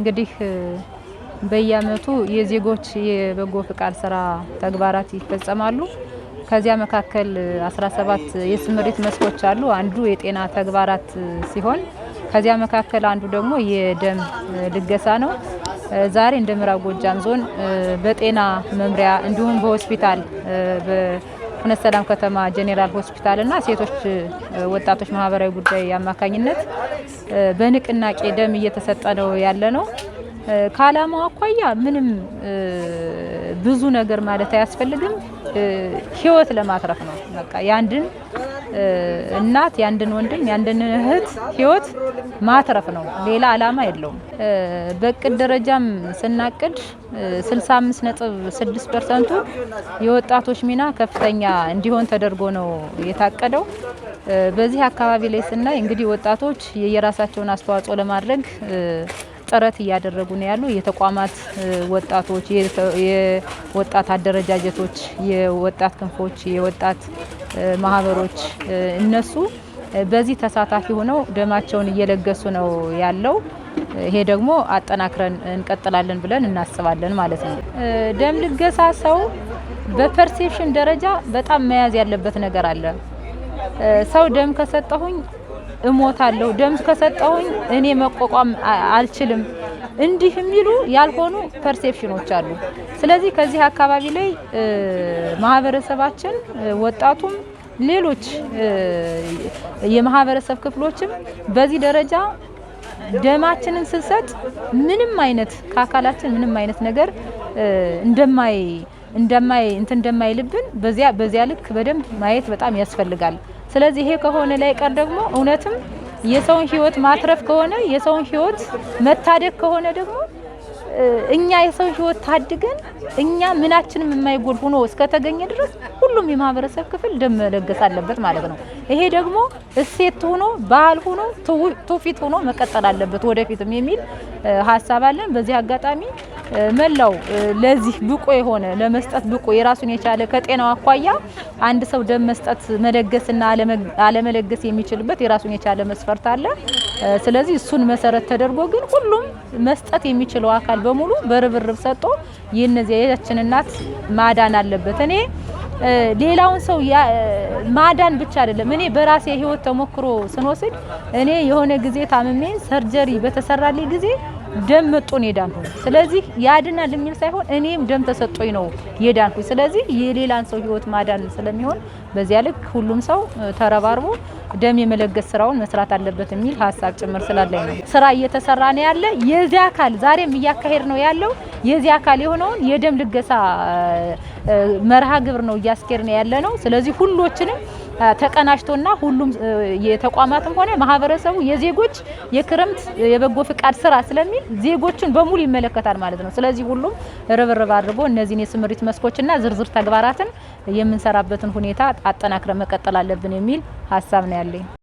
እንግዲህ በየአመቱ የዜጎች የበጎ ፍቃድ ስራ ተግባራት ይፈጸማሉ። ከዚያ መካከል 17 የስምሪት መስኮች አሉ። አንዱ የጤና ተግባራት ሲሆን ከዚያ መካከል አንዱ ደግሞ የደም ልገሳ ነው። ዛሬ እንደ ምዕራብ ጎጃም ዞን በጤና መምሪያ እንዲሁም በሆስፒታል በፍኖተ ሰላም ከተማ ጄኔራል ሆስፒታል እና ሴቶች ወጣቶች ማህበራዊ ጉዳይ አማካኝነት በንቅናቄ ደም እየተሰጠ ነው ያለነው። ከዓላማው አኳያ ምንም ብዙ ነገር ማለት አያስፈልግም። ህይወት ለማትረፍ ነው። በቃ ያንድን እናት ያንድን ወንድም ያንድን እህት ህይወት ማትረፍ ነው። ሌላ ዓላማ የለውም። በቅድ ደረጃም ስናቅድ 65.6% የወጣቶች ሚና ከፍተኛ እንዲሆን ተደርጎ ነው የታቀደው። በዚህ አካባቢ ላይ ስናይ እንግዲህ ወጣቶች የየራሳቸውን አስተዋጽኦ ለማድረግ ጥረት እያደረጉ ነው ያሉ የተቋማት ወጣቶች የወጣት አደረጃጀቶች የወጣት ክንፎች የወጣት ማህበሮች እነሱ በዚህ ተሳታፊ ሆነው ደማቸውን እየለገሱ ነው ያለው። ይሄ ደግሞ አጠናክረን እንቀጥላለን ብለን እናስባለን ማለት ነው። ደም ልገሳ ሰው በፐርሴፕሽን ደረጃ በጣም መያዝ ያለበት ነገር አለ። ሰው ደም ከሰጠሁኝ እሞታለሁ፣ ደም ከሰጠሁኝ እኔ መቋቋም አልችልም፣ እንዲህ የሚሉ ያልሆኑ ፐርሴፕሽኖች አሉ። ስለዚህ ከዚህ አካባቢ ላይ ማህበረሰባችን ወጣቱም ሌሎች የማህበረሰብ ክፍሎችም በዚህ ደረጃ ደማችንን ስንሰጥ ምንም አይነት ከአካላችን ምንም አይነት ነገር እንደማይልብን በዚያ ልክ በደንብ ማየት በጣም ያስፈልጋል። ስለዚህ ይሄ ከሆነ ላይ ቀር ደግሞ እውነትም የሰውን ህይወት ማትረፍ ከሆነ የሰውን ህይወት መታደግ ከሆነ ደግሞ እኛ የሰው ህይወት ታድገን እኛ ምናችንም የማይጎል ሆኖ እስከተገኘ ድረስ ሁሉም የማህበረሰብ ክፍል ደም መለገስ አለበት ማለት ነው። ይሄ ደግሞ እሴት ሆኖ ባህል ሆኖ ትውፊት ሆኖ መቀጠል አለበት ወደፊትም የሚል ሀሳብ አለን። በዚህ አጋጣሚ መላው ለዚህ ብቁ የሆነ ለመስጠት ብቁ የራሱን የቻለ ከጤናው አኳያ አንድ ሰው ደም መስጠት መለገስና አለመለገስ የሚችልበት የራሱን የቻለ መስፈርት አለ። ስለዚህ እሱን መሰረት ተደርጎ ግን ሁሉም መስጠት የሚችለው አካል በሙሉ በርብርብ ሰጥቶ የነዚያችን እናት ማዳን አለበት። እኔ ሌላውን ሰው ማዳን ብቻ አይደለም፣ እኔ በራሴ ህይወት ተሞክሮ ስንወስድ እኔ የሆነ ጊዜ ታምሜ ሰርጀሪ በተሰራልኝ ጊዜ ደም መጥቶን የዳንኩኝ። ስለዚህ ያድናል የሚል ሳይሆን እኔም ደም ተሰጥቶኝ ነው የዳንኩኝ። ስለዚህ የሌላን ሰው ህይወት ማዳን ስለሚሆን በዚያ ልክ ሁሉም ሰው ተረባርቦ ደም የመለገስ ስራውን መስራት አለበት የሚል ሀሳብ ጭምር ስላለኝ ነው ስራ እየተሰራ ነው ያለ። የዚህ አካል ዛሬም እያካሄድ ነው ያለው የዚህ አካል የሆነውን የደም ልገሳ መርሃ ግብር ነው እያስኬድ ነው ያለ ነው። ስለዚህ ሁሎችንም ተቀናጅቶና ሁሉም የተቋማትም ሆነ ማህበረሰቡ የዜጎች የክረምት የበጎ ፍቃድ ስራ ስለሚል ዜጎችን በሙሉ ይመለከታል ማለት ነው። ስለዚህ ሁሉም ርብርብ አድርጎ እነዚህን የስምሪት መስኮችና ዝርዝር ተግባራትን የምንሰራበትን ሁኔታ አጠናክረን መቀጠል አለብን የሚል ሀሳብ ነው ያለኝ።